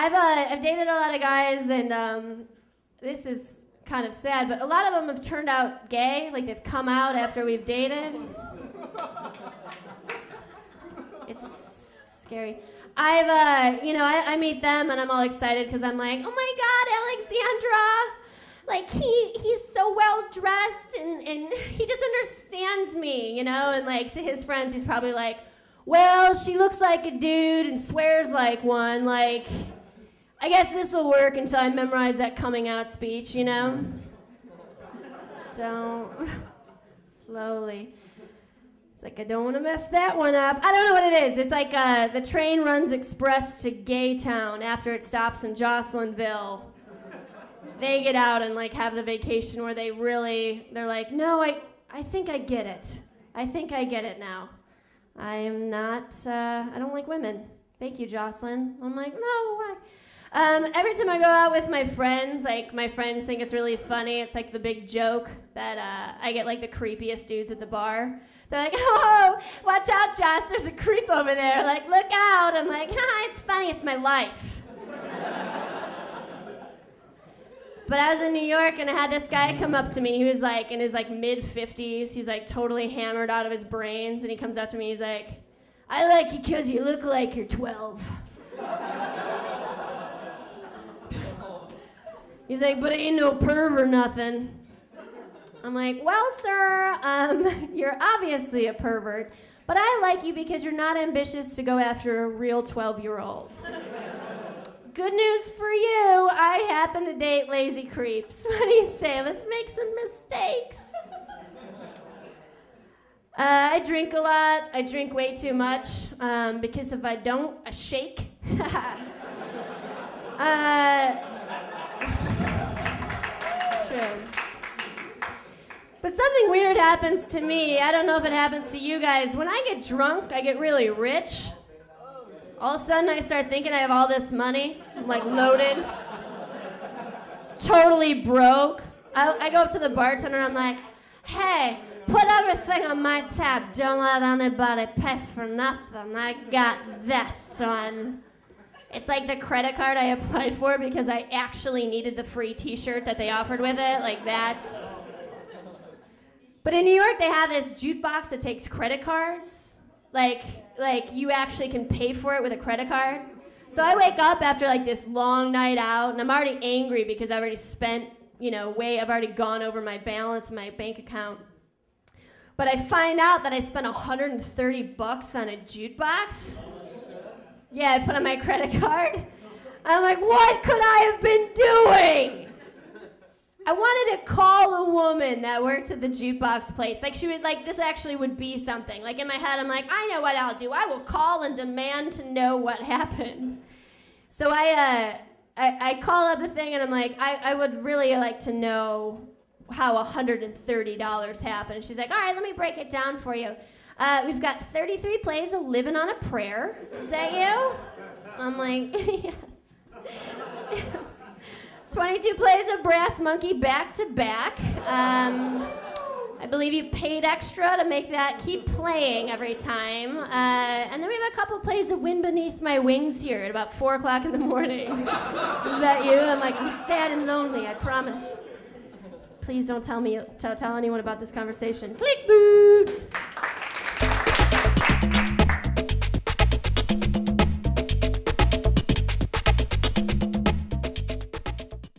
I've dated a lot of guys, and this is kind of sad, but a lot of them have turned out gay, like they've come out after we've dated. It's scary. I meet them and I'm all excited because I'm like, oh my God, Alexandra, like he's so well dressed and he just understands me, and like to his friends he's probably like, well, she looks like a dude and swears like one, like, I guess this will work until I memorize that coming out speech, Don't. Slowly. It's like, I don't want to mess that one up. I don't know what it is. It's like the train runs express to Gay Town after it stops in Jocelynville. They get out and like have the vacation where they're like, no, I think I get it. I think I get it now. I am not, I don't like women. Thank you, Jocelyn. I'm like, no, why? Every time I go out with my friends, like my friends think it's really funny. It's like the big joke that I get like the creepiest dudes at the bar. They're like, oh, watch out, Joss, there's a creep over there. Like, look out. I'm like, it's funny, it's my life. But I was in New York and I had this guy come up to me. He was like in his like mid-50s. He's like totally hammered out of his brains. And he comes up to me, he's like, I like you because you look like you're 12. He's like, but ain't no perv or nothing. I'm like, well, sir, you're obviously a pervert, but I like you because you're not ambitious to go after a real 12-year-old. Good news for you, I happen to date lazy creeps. What do you say? Let's make some mistakes. I drink a lot. I drink way too much because if I don't, I shake. True. But something weird happens to me. I don't know if it happens to you guys. When I get drunk, I get really rich. All of a sudden, I start thinking I have all this money. I'm like loaded. Totally broke. I go up to the bartender and I'm like, hey, put everything on my tab. Don't let anybody pay for nothing. I got this one. It's like the credit card I applied for because I actually needed the free t-shirt that they offered with it. Like that's... But in New York, they have this jukebox that takes credit cards. Like you actually can pay for it with a credit card. So I wake up after like this long night out, and I'm already angry because I've already spent, I've already gone over my balance in my bank account. But I find out that I spent $130 on a jukebox. Yeah, I put on my credit card. I'm like, what could I have been doing? I wanted to call a woman that worked at the jukebox place. Like, she would, like, this actually would be something. Like, in my head, I'm like, I know what I'll do. I will call and demand to know what happened. So I call up the thing, and I'm like, I would really like to know how $130 happened. And she's like, all right, let me break it down for you. We've got 33 plays of Living on a Prayer. Is that you? I'm like, yes. 22 plays of Brass Monkey back to back. I believe you paid extra to make that keep playing every time. And then we have a couple plays of Wind Beneath My Wings here at about 4 o'clock in the morning. Is that you? I'm like, I'm sad and lonely, I promise. Please don't tell anyone about this conversation. Click boot!